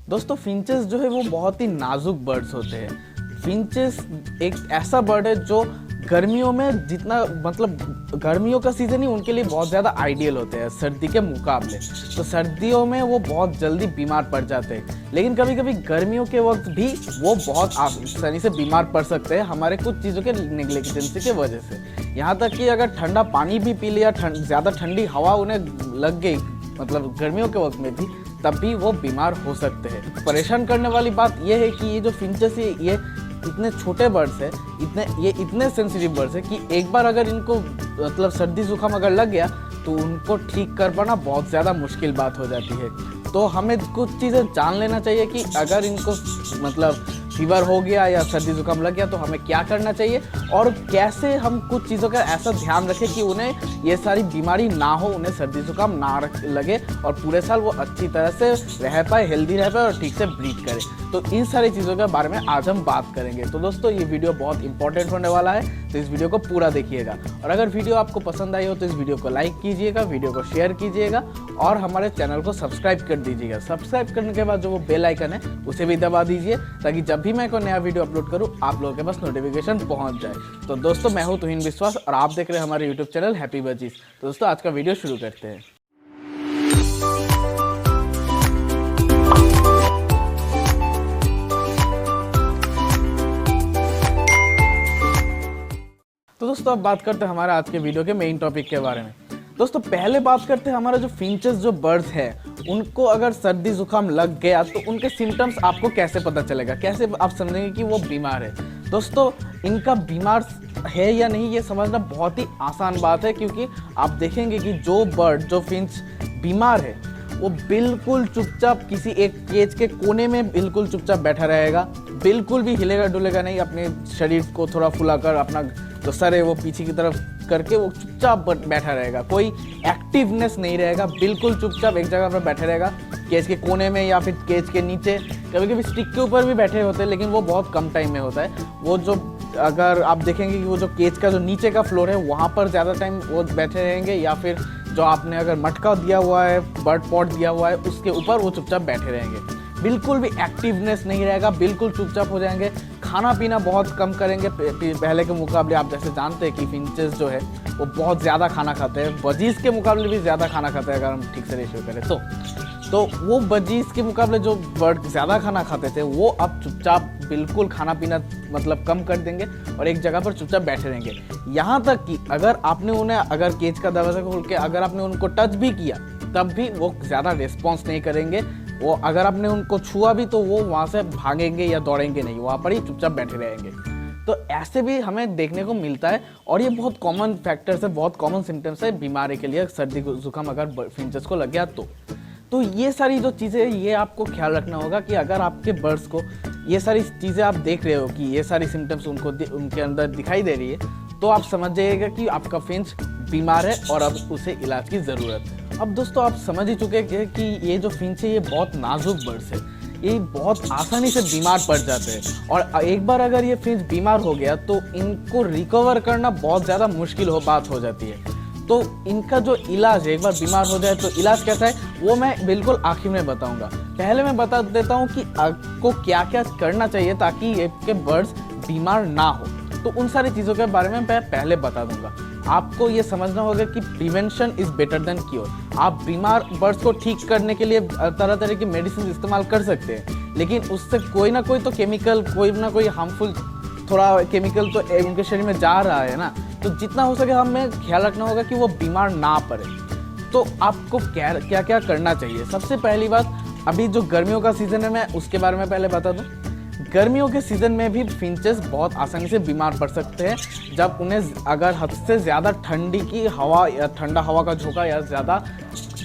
दोस्तों फिंचेस जो है वो बहुत ही नाजुक बर्ड्स होते हैं। फिंचेस एक ऐसा बर्ड है जो गर्मियों में जितना मतलब गर्मियों का सीज़न ही उनके लिए बहुत ज़्यादा आइडियल होते हैं सर्दी के मुकाबले। तो सर्दियों में वो बहुत जल्दी बीमार पड़ जाते हैं, लेकिन कभी कभी गर्मियों के वक्त भी वो बहुत आसानी से बीमार पड़ सकते हैं हमारे कुछ चीज़ों के नेग्लिजेंसी की वजह से। यहाँ तक कि अगर ठंडा पानी भी पी लिया, ज़्यादा ठंडी हवा उन्हें लग गई मतलब गर्मियों के वक्त में भी, तब भी वो बीमार हो सकते हैं। परेशान करने वाली बात यह है कि ये जो फिंचेस है ये इतने छोटे बर्ड्स हैं, इतने सेंसिटिव बर्ड्स हैं कि एक बार अगर इनको मतलब सर्दी जुकाम अगर लग गया तो उनको ठीक कर पाना बहुत ज़्यादा मुश्किल बात हो जाती है। तो हमें कुछ चीज़ें जान लेना चाहिए कि अगर इनको मतलब फीवर हो गया या सर्दी जुकाम लग गया तो हमें क्या करना चाहिए और कैसे हम कुछ चीज़ों का ऐसा ध्यान रखें कि उन्हें ये सारी बीमारी ना हो, उन्हें सर्दी जुकाम ना लगे और पूरे साल वो अच्छी तरह से रह पाए, हेल्दी रह पाए और ठीक से ब्रीथ करे। तो इन सारी चीज़ों के बारे में आज हम बात करेंगे। तो दोस्तों ये वीडियो बहुत इंपॉर्टेंट होने वाला है, तो इस वीडियो को पूरा देखिएगा। और अगर वीडियो आपको पसंद आई हो तो इस वीडियो को लाइक कीजिएगा, वीडियो को शेयर कीजिएगा और हमारे चैनल को सब्सक्राइब कर दीजिएगा। सब्सक्राइब करने के बाद जो वो बेल आइकन है उसे भी दबा दीजिए ताकि जब भी मैं कोई नया वीडियो अपलोड करूं आप लोगों के पास नोटिफिकेशन पहुंच जाए। तो दोस्तों मैं हूं तुहिन विश्वास और आप देख रहे हैं हमारे यूट्यूब चैनल हैप्पी बजीज। तो दोस्तों आज का वीडियो शुरू करते हैं। तो दोस्तों अब बात करते हैं हमारे आज के वीडियो के मेन टॉपिक के बारे में। दोस्तों पहले बात करते हैं हमारा जो फिंचेस जो बर्ड्स है उनको अगर सर्दी जुकाम लग गया तो उनके सिम्टम्स आपको कैसे पता चलेगा, कैसे आप समझेंगे कि वो बीमार है। दोस्तों इनका बीमार है या नहीं ये समझना बहुत ही आसान बात है, क्योंकि आप देखेंगे कि जो बर्ड जो फिंच बीमार है वो बिल्कुल चुपचाप किसी एक केज के कोने में बिल्कुल चुपचाप बैठा रहेगा, बिल्कुल भी हिलेगा डुलेगा नहीं, अपने शरीर को थोड़ा फुलाकर अपना जो सर है वो पीछे की तरफ करके वो चुपचाप बैठा रहेगा, कोई एक्टिवनेस नहीं रहेगा, बिल्कुल चुपचाप एक जगह पर बैठे रहेगा केज के कोने में या फिर केज के नीचे। कभी कभी स्टिक के ऊपर भी बैठे होते हैं लेकिन वो बहुत कम टाइम में होता है। वो जो अगर आप देखेंगे कि वो जो केज का जो नीचे का फ्लोर है वहाँ पर ज़्यादा टाइम वो बैठे रहेंगे, या फिर जो आपने अगर मटका दिया हुआ है, बर्ड पॉट दिया हुआ है उसके ऊपर वो चुपचाप बैठे रहेंगे, बिल्कुल भी एक्टिवनेस नहीं रहेगा, बिल्कुल चुपचाप हो जाएंगे। खाना पीना बहुत कम करेंगे पहले के मुकाबले। आप जैसे जानते हैं कि फिंचेस जो है वो बहुत ज़्यादा खाना खाते हैं, बजीज के मुकाबले भी ज़्यादा खाना खाते हैं अगर हम ठीक से रेशियो करें तो वो बजीज के मुकाबले जो बर्ड ज़्यादा खाना खाते थे वो अब चुपचाप बिल्कुल खाना पीना मतलब कम कर देंगे और एक जगह पर चुपचाप बैठे रहेंगे। यहाँ तक कि अगर आपने उन्हें अगर केज का दरवाज़ा खोल के अगर आपने उनको टच भी किया तब भी वो ज़्यादा रिस्पॉन्स नहीं करेंगे। वो अगर आपने उनको छुआ भी तो वो वहाँ से भागेंगे या दौड़ेंगे नहीं, वहाँ पर ही चुपचाप बैठे रहेंगे। तो ऐसे भी हमें देखने को मिलता है और ये बहुत कॉमन फैक्टर्स है, बहुत कॉमन सिम्टम्स है बीमारी के लिए सर्दी जुकाम अगर फिंचेस को लग गया तो ये सारी जो चीज़ें ये आपको ख्याल रखना होगा कि अगर आपके बर्ड्स को ये सारी चीज़ें आप देख रहे हो कि ये सारी सिम्टम्स उनके अंदर दिखाई दे रही है तो आप समझ जाइएगा कि आपका फिंच बीमार है और अब उसे इलाज की ज़रूरत है। अब दोस्तों आप समझ ही चुके हैं कि ये जो फिंच है ये बहुत नाजुक बर्ड्स है, ये बहुत आसानी से बीमार पड़ जाते हैं और एक बार अगर ये फिंच बीमार हो गया तो इनको रिकवर करना बहुत ज़्यादा मुश्किल बात हो जाती है। तो इनका जो इलाज है, एक बार बीमार हो जाए तो इलाज कैसा है वो मैं बिल्कुल आखिर में बताऊंगा। पहले मैं बता देता हूँ कि आपको क्या क्या करना चाहिए ताकि आपके बर्ड्स बीमार ना हो। तो उन सारी चीज़ों के बारे में मैं पहले बता दूंगा। आपको ये समझना होगा कि prevention is better than cure. आप बीमार बर्ड्स को ठीक करने के लिए तरह तरह की मेडिसिन इस्तेमाल कर सकते हैं, लेकिन उससे कोई ना कोई तो केमिकल, कोई ना कोई हार्मफुल थोड़ा केमिकल तो उनके शरीर में जा रहा है ना। तो जितना हो सके हमें ख्याल रखना होगा कि वो बीमार ना पड़े। तो आपको क्या क्या करना चाहिए। सबसे पहली बात, अभी जो गर्मियों का सीज़न है मैं उसके बारे में पहले बता दूं। गर्मियों के सीज़न में भी फिंचेस बहुत आसानी से बीमार पड़ सकते हैं जब उन्हें अगर हद से ज़्यादा ठंडी की हवा या ठंडा हवा का झोंका या ज़्यादा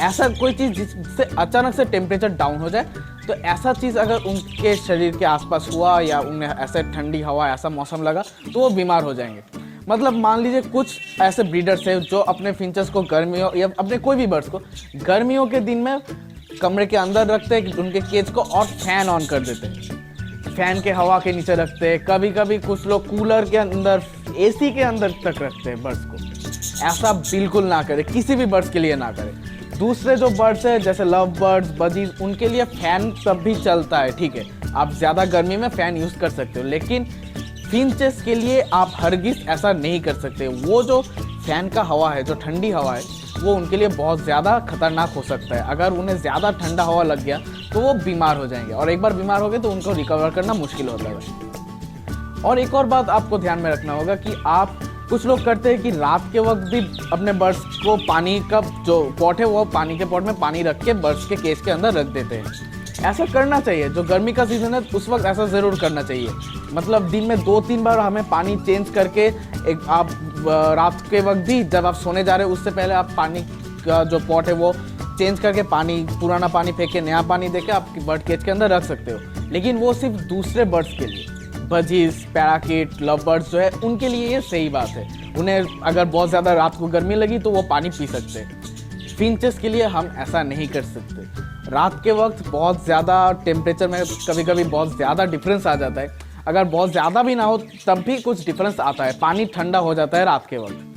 ऐसा कोई चीज़ जिससे अचानक से टेम्परेचर डाउन हो जाए, तो ऐसा चीज़ अगर उनके शरीर के आसपास हुआ या उन्हें ऐसे ठंडी हवा ऐसा मौसम लगा तो वो बीमार हो जाएंगे। मतलब मान लीजिए कुछ ऐसे ब्रीडर्स हैं जो अपने फिंचेस को गर्मियों या अपने कोई भी बर्ड्स को गर्मियों के दिन में कमरे के अंदर रखते हैं उनके केज को और फैन ऑन कर देते हैं, फैन के हवा के नीचे रखते हैं। कभी कभी कुछ लोग कूलर के अंदर, एसी के अंदर तक रखते हैं बर्ड्स को। ऐसा बिल्कुल ना करें, किसी भी बर्ड्स के लिए ना करें। दूसरे जो बर्ड्स है जैसे लव बर्ड्स, बजीज, उनके लिए फैन तब भी चलता है, ठीक है, आप ज़्यादा गर्मी में फ़ैन यूज़ कर सकते हो, लेकिन फिंचेस के लिए आप हरगिज़ ऐसा नहीं कर सकते। वो जो फैन का हवा है, जो ठंडी हवा है, वो उनके लिए बहुत ज़्यादा खतरनाक हो सकता है। अगर उन्हें ज़्यादा ठंडा हवा लग गया तो वो बीमार हो जाएंगे, और एक बार बीमार हो गए तो उनको रिकवर करना मुश्किल होता है। और एक और बात आपको ध्यान में रखना होगा कि आप, कुछ लोग करते हैं कि रात के वक्त भी अपने बर्ड्स को पानी का जो पॉट है वो पानी के पॉट में पानी रख के बर्ड्स के केज के अंदर रख देते हैं। ऐसा करना चाहिए, जो गर्मी का सीज़न है उस वक्त ऐसा ज़रूर करना चाहिए। मतलब दिन में 2-3 बार हमें पानी चेंज करके, एक आप रात के वक्त भी जब आप सोने जा रहे हो उससे पहले आप पानी का जो पॉट है वो चेंज करके, पानी, पुराना पानी फेंक के नया पानी देके आप बर्ड केज के अंदर रख सकते हो। लेकिन वो सिर्फ दूसरे बर्ड्स के लिए, बजीज, पैराकिट, लव बर्ड्स जो है उनके लिए ये सही बात है। उन्हें अगर बहुत ज़्यादा रात को गर्मी लगी तो वो पानी पी सकते हैं। फिंचेस के लिए हम ऐसा नहीं कर सकते। रात के वक्त बहुत ज़्यादा टेम्परेचर में कभी कभी बहुत ज़्यादा डिफरेंस आ जाता है। अगर बहुत ज़्यादा भी ना हो तब भी कुछ डिफरेंस आता है, पानी ठंडा हो जाता है रात के वक्त।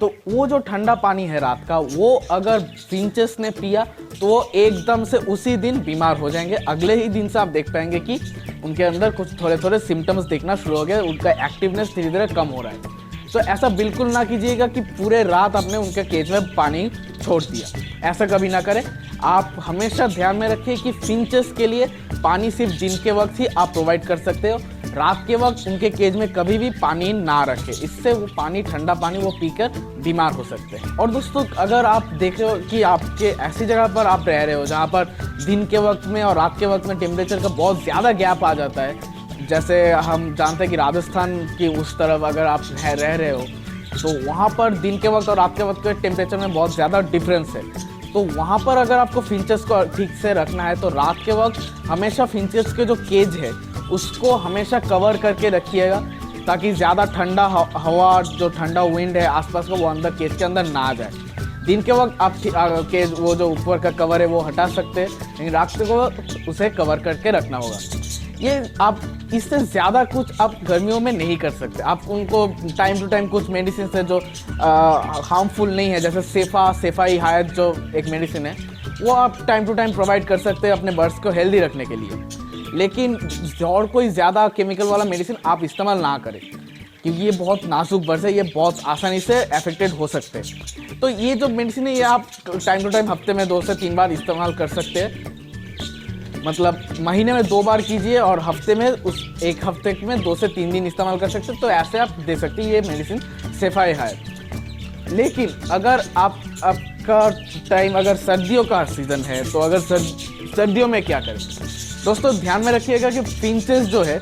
तो वो जो ठंडा पानी है रात का, वो अगर फिंचेस ने पिया तो वो एकदम से उसी दिन बीमार हो जाएंगे। अगले ही दिन से आप देख पाएंगे कि उनके अंदर कुछ थोड़े थोड़े सिम्टम्स दिखना शुरू हो गए, उनका एक्टिवनेस धीरे धीरे कम हो रहा है। तो ऐसा बिल्कुल ना कीजिएगा कि पूरे रात आपने उनके केज में पानी छोड़ दिया, ऐसा कभी ना करें। आप हमेशा ध्यान में रखिए कि फिंचेस के लिए पानी सिर्फ दिन के वक्त ही आप प्रोवाइड कर सकते हो। रात के वक्त उनके केज में कभी भी पानी ना रखें, इससे वो पानी, ठंडा पानी वो पीकर बीमार हो सकते हैं। और दोस्तों, अगर आप देख रहे हो कि आपके ऐसी जगह पर आप रह रहे हो जहाँ पर दिन के वक्त में और रात के वक्त में टेम्परेचर का बहुत ज़्यादा गैप आ जाता है, जैसे हम जानते हैं कि राजस्थान की उस तरफ अगर आप रह रहे हो तो वहाँ पर दिन के वक्त और रात के वक्त के टेम्परेचर में बहुत ज़्यादा डिफरेंस है। तो वहाँ पर अगर आपको फिंचेस को ठीक से रखना है तो रात के वक्त हमेशा फिंचेस के जो केज है उसको हमेशा कवर करके रखिएगा, ताकि ज़्यादा ठंडा हवा, जो ठंडा विंड है आसपास का, वो अंदर केज के अंदर ना आ जाए। दिन के वक्त आप केज, वो जो ऊपर का कवर है वो हटा सकते हैं, लेकिन रात के वक्त उसे कवर करके रखना होगा। ये आप इससे ज़्यादा कुछ आप गर्मियों में नहीं कर सकते। आप उनको टाइम टू टाइम कुछ मेडिसिन है जो हार्मफुल नहीं है, जैसे सेफाई हायत जो एक मेडिसिन है, वो आप टाइम टू टाइम प्रोवाइड कर सकते हैं अपने बर्ड्स को हेल्दी रखने के लिए। लेकिन और कोई ज़्यादा केमिकल वाला मेडिसिन आप इस्तेमाल ना करें, क्योंकि ये बहुत नाजुक बर्ड्स है, ये बहुत आसानी से अफेक्टेड हो सकते हैं। तो ये जो मेडिसिन है ये आप टाइम टू टाइम हफ्ते में 2 से 3 बार इस्तेमाल कर सकते हैं। मतलब महीने में 2 बार कीजिए और हफ्ते में एक हफ्ते में 2 से 3 दिन इस्तेमाल कर सकते हैं। तो ऐसे आप दे सकते हैं ये मेडिसिन सेफाई है। लेकिन अगर आपका टाइम, अगर सर्दियों का सीज़न है तो अगर सर्दियों में क्या करें? दोस्तों ध्यान में रखिएगा कि फिंचेस जो है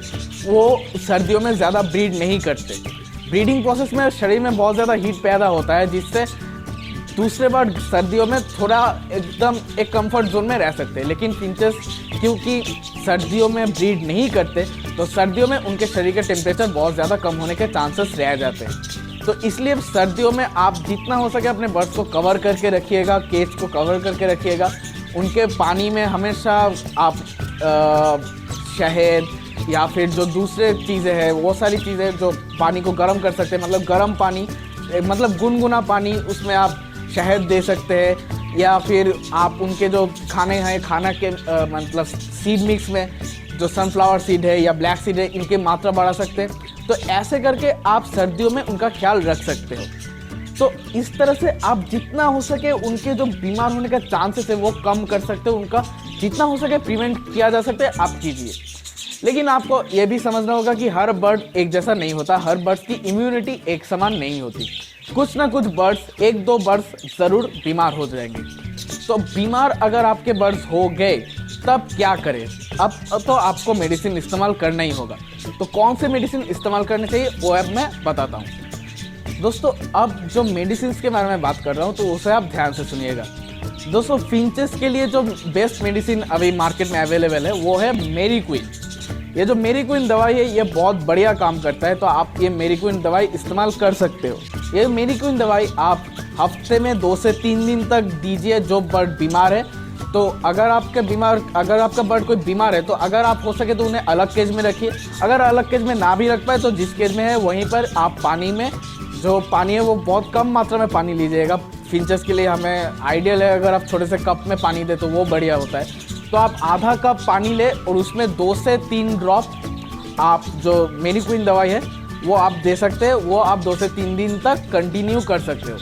वो सर्दियों में ज़्यादा ब्रीड नहीं करते। ब्रीडिंग प्रोसेस में शरीर में बहुत ज़्यादा हीट पैदा होता है, जिससे दूसरे बर्ड सर्दियों में थोड़ा एकदम एक कंफर्ट जोन में रह सकते हैं। लेकिन फिंचेस क्योंकि सर्दियों में ब्रीड नहीं करते तो सर्दियों में उनके शरीर के टेम्परेचर बहुत ज़्यादा कम होने के चांसेस रह जाते हैं। तो इसलिए सर्दियों में आप जितना हो सके अपने बर्ड्स को कवर करके रखिएगा, केज को कवर करके रखिएगा। उनके पानी में हमेशा आप शहद या फिर जो दूसरे चीज़ें हैं वो सारी चीज़ें जो पानी को गर्म कर सकते हैं, मतलब गर्म पानी, मतलब गुनगुना पानी, उसमें आप शहद दे सकते हैं। या फिर आप उनके जो खाने हैं, खाना के मतलब सीड मिक्स में जो सनफ्लावर सीड है या ब्लैक सीड है, इनकी मात्रा बढ़ा सकते हैं। तो ऐसे करके आप सर्दियों में उनका ख्याल रख सकते हो। तो इस तरह से आप जितना हो सके उनके जो बीमार होने का चांसेस है वो कम कर सकते हो, उनका जितना हो सके प्रिवेंट किया जा सकता है आप कीजिए। लेकिन आपको ये भी समझना होगा कि हर बर्ड एक जैसा नहीं होता, हर बर्ड्स की इम्यूनिटी एक समान नहीं होती। कुछ ना कुछ बर्ड्स, 1-2 बर्ड्स ज़रूर बीमार हो जाएंगे। तो बीमार अगर आपके बर्ड्स हो गए तब क्या करें? अब तो आपको मेडिसिन इस्तेमाल करना ही होगा। तो कौन से मेडिसिन इस्तेमाल करने चाहिए वो अब मैं बताता हूँ। दोस्तों अब जो मेडिसिन के बारे में बात कर रहा हूँ तो उसे आप ध्यान से सुनिएगा। दोस्तों फिंचेस के लिए जो बेस्ट मेडिसिन अभी मार्केट में अवेलेबल है वो है मेरी क्वीन। ये जो मेरी क्वीन दवाई है ये बहुत बढ़िया काम करता है, तो आप ये मेरी क्वीन दवाई इस्तेमाल कर सकते हो। ये मेरी क्वीन दवाई आप हफ्ते में 2 से 3 दिन तक दीजिए जो बर्ड बीमार है। तो अगर आपका बर्ड कोई बीमार है तो अगर आप हो सके तो उन्हें अलग केज में रखिए। अगर अलग केज में ना भी रख पाए तो जिस केज में है वहीं पर आप पानी में जो पानी है वो बहुत कम मात्रा में पानी लीजिएगा। फिंचेस के लिए हमें आइडियल है अगर आप छोटे से कप में पानी दे तो वो बढ़िया होता है। तो आप आधा कप पानी ले और उसमें 2 से 3 ड्रॉप आप जो मेरी क्वीन दवाई है वो आप दे सकते हैं। वो आप 2 से 3 दिन तक कंटिन्यू कर सकते हो।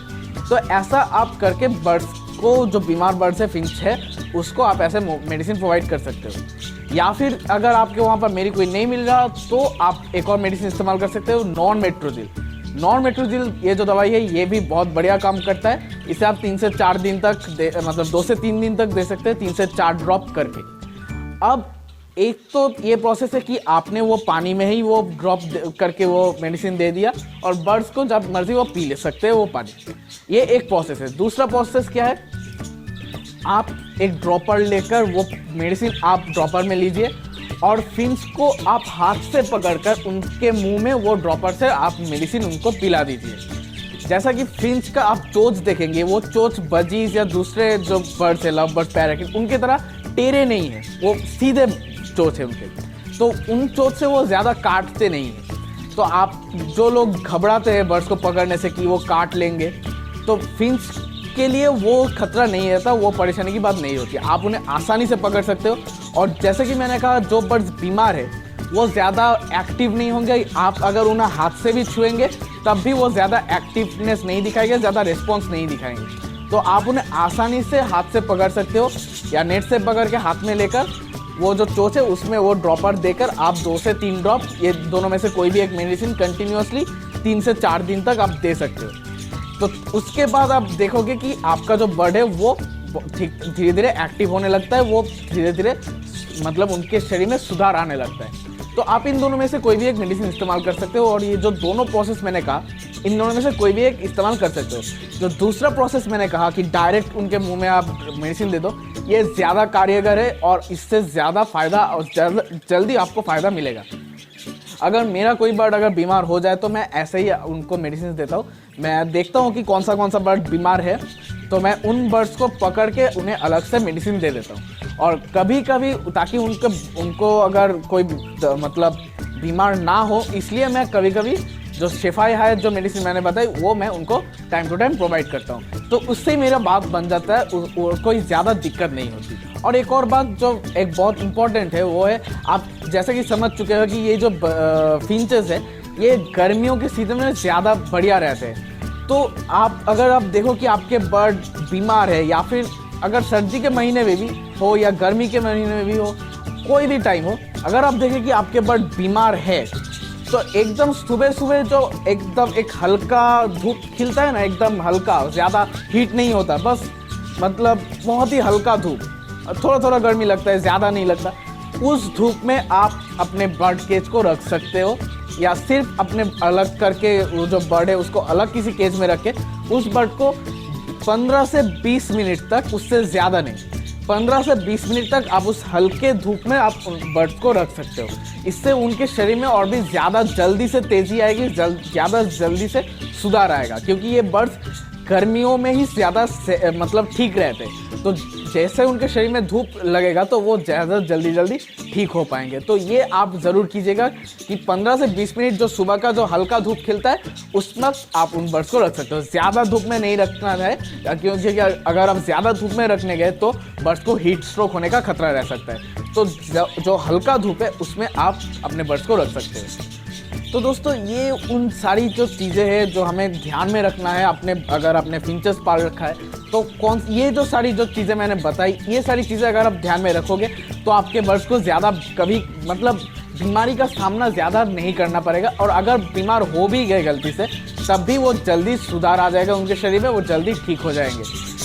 तो ऐसा आप करके बर्ड्स को, जो बीमार बर्ड्स है, फिंच है, उसको आप ऐसे मेडिसिन प्रोवाइड कर सकते हो। या फिर अगर आपके वहाँ पर मेरी क्वीन नहीं मिल रहा तो आप एक और मेडिसिन इस्तेमाल कर सकते हो, नॉन मेट्रोजिल। नॉन मेट्रोजिल ये जो दवाई है ये भी बहुत बढ़िया काम करता है। इसे आप 3 से 4 दिन तक मतलब 2 से 3 दिन तक दे सकते हैं, 3 से 4 ड्रॉप करके। अब एक तो ये प्रोसेस है कि आपने वो पानी में ही वो ड्रॉप करके वो मेडिसिन दे दिया और बर्ड्स को जब मर्जी वो पी ले सकते हैं वो पानी। ये एक प्रोसेस है। दूसरा प्रोसेस क्या है, आप एक ड्रॉपर लेकर वो मेडिसिन आप ड्रॉपर में लीजिए और फिंच को आप हाथ से पकड़कर उनके मुंह में वो ड्रॉपर से आप मेडिसिन उनको पिला दीजिए। जैसा कि फिंच का आप चोंच देखेंगे, वो चोंच बजीज या दूसरे जो बर्ड्स है, लव बर्ड, पैराकिट, उनकी तरह टेढ़े नहीं है, वो सीधे चोंच है उनके। तो उन चोंच से वो ज़्यादा काटते नहीं हैं। तो आप जो लोग घबराते हैं बर्ड्स को पकड़ने से कि वो काट लेंगे, तो फिंच के लिए वो खतरा नहीं रहता, वो परेशानी की बात नहीं होती। आप उन्हें आसानी से पकड़ सकते हो। और जैसे कि मैंने कहा, जो बर्ड्स बीमार है वो ज़्यादा एक्टिव नहीं होंगे। आप अगर उन्हें हाथ से भी छुएंगे तब भी वो ज़्यादा एक्टिवनेस नहीं दिखाएंगे, ज़्यादा रिस्पॉन्स नहीं दिखाएंगे। तो आप उन्हें आसानी से हाथ से पकड़ सकते हो या नेट से पकड़ के हाथ में लेकर वो जो चोंच है उसमें वो ड्रॉपर देकर आप 2 से 3 ड्रॉप, ये दोनों में से कोई भी एक मेडिसिन कंटिन्यूअसली 3 से 4 दिन तक आप दे सकते हो। तो उसके बाद आप देखोगे कि आपका जो बर्ड है वो धीरे धीरे एक्टिव होने लगता है, वो धीरे धीरे मतलब उनके शरीर में सुधार आने लगता है। तो आप इन दोनों में से कोई भी एक मेडिसिन इस्तेमाल कर सकते हो। और ये जो दोनों प्रोसेस मैंने कहा, इन दोनों में से कोई भी एक इस्तेमाल कर सकते हो। जो दूसरा प्रोसेस मैंने कहा कि डायरेक्ट उनके मुंह में आप मेडिसिन दे दो, ये ज़्यादा कार्यगर है और इससे ज़्यादा फ़ायदा और जल्दी आपको फ़ायदा मिलेगा। अगर मेरा कोई बर्ड अगर बीमार हो जाए तो मैं ऐसे ही उनको मेडिसिन देता हूँ। मैं देखता हूँ कि कौन सा बर्ड बीमार है, तो मैं उन बर्ड्स को पकड़ के उन्हें अलग से मेडिसिन दे देता हूँ। और कभी कभी ताकि उनको अगर कोई मतलब बीमार ना हो, इसलिए मैं कभी कभी जो शिफाई है, जो मेडिसिन मैंने बताई, वो मैं उनको टाइम टू टाइम प्रोवाइड करता हूँ। तो उससे मेरा बात बन जाता है, कोई ज़्यादा दिक्कत नहीं होती। और एक और बात जो एक बहुत इम्पॉर्टेंट है वो है, आप जैसे कि समझ चुके हो कि ये जो फिंचेस है ये गर्मियों के सीजन में ज़्यादा बढ़िया रहते हैं। तो आप अगर आप देखो कि आपके बर्ड बीमार है, या फिर अगर सर्दी के महीने में भी हो या गर्मी के महीने में भी हो, कोई भी टाइम हो, अगर आप देखें कि आपके बर्ड बीमार है तो एकदम सुबह सुबह जो एकदम एक हल्का धूप खिलता है ना, एकदम हल्का, ज़्यादा हीट नहीं होता, बस मतलब बहुत ही हल्का धूप, थोड़ा थोड़ा गर्मी लगता है, ज़्यादा नहीं लगता, उस धूप में आप अपने बर्ड केज को रख सकते हो। या सिर्फ अपने अलग करके वो जो बर्ड है उसको अलग किसी केज में रख के उस बर्ड को 15 से 20 मिनट तक, उससे ज़्यादा नहीं, 15 से 20 मिनट तक आप उस हल्के धूप में आप उन बर्ड्स को रख सकते हो। इससे उनके शरीर में और भी ज़्यादा जल्दी से तेज़ी आएगी, ज़्यादा जल्दी से सुधार आएगा, क्योंकि ये बर्ड्स गर्मियों में ही ज़्यादा मतलब ठीक रहते हैं। तो जैसे उनके शरीर में धूप लगेगा तो वो ज़्यादा जल्दी ठीक हो पाएंगे। तो ये आप ज़रूर कीजिएगा कि 15 से 20 मिनट जो सुबह का जो हल्का धूप खिलता है उसमें आप उन बर्ड्स को रख सकते हो। ज़्यादा धूप में नहीं रखना है, क्योंकि अगर आप ज़्यादा धूप में रखने गए तो बर्ड्स को हीट स्ट्रोक होने का खतरा रह सकता है। तो जो हल्का धूप है उसमें आप अपने बर्ड्स को रख सकते हैं। तो दोस्तों, ये उन सारी जो चीज़ें हैं जो हमें ध्यान में रखना है अगर आपने फिंचेस पाल रखा है तो ये जो सारी जो चीज़ें मैंने बताई, ये सारी चीज़ें अगर आप ध्यान में रखोगे तो आपके बर्ड्स को ज़्यादा कभी मतलब बीमारी का सामना ज़्यादा नहीं करना पड़ेगा। और अगर बीमार हो भी गए गलती से तब भी वो जल्दी सुधार आ जाएगा उनके शरीर में, वो जल्दी ठीक हो जाएंगे।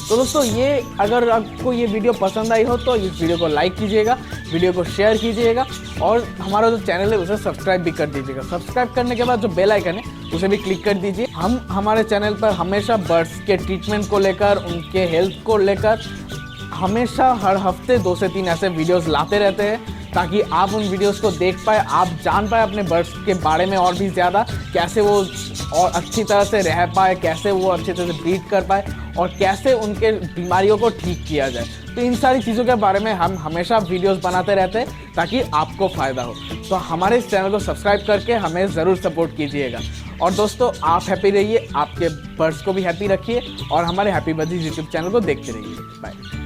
तो दोस्तों, ये अगर आपको ये वीडियो पसंद आई हो तो इस वीडियो को लाइक कीजिएगा, वीडियो को शेयर कीजिएगा और हमारा जो चैनल है उसे सब्सक्राइब भी कर दीजिएगा। सब्सक्राइब करने के बाद जो बेल आइकन है उसे भी क्लिक कर दीजिए। हम हमारे चैनल पर हमेशा बर्ड्स के ट्रीटमेंट को लेकर, उनके हेल्थ को लेकर हमेशा हर हफ्ते 2 से 3 ऐसे वीडियोस लाते रहते हैं। ताकि आप उन वीडियोस को देख पाए, आप जान पाए अपने बर्ड्स के बारे में और भी ज़्यादा, कैसे वो और अच्छी तरह से रह पाए, कैसे वो अच्छी तरह से ब्रीड कर पाए और कैसे उनके बीमारियों को ठीक किया जाए। तो इन सारी चीज़ों के बारे में हम हमेशा वीडियोस बनाते रहते हैं ताकि आपको फ़ायदा हो। तो हमारे इस चैनल को सब्सक्राइब करके हमें ज़रूर सपोर्ट कीजिएगा। और दोस्तों, आप हैप्पी रहिए, आपके बर्ड्स को भी हैप्पी रखिए और हमारे हैप्पी बर्ड्स यूट्यूब चैनल को देखते रहिए। बाय।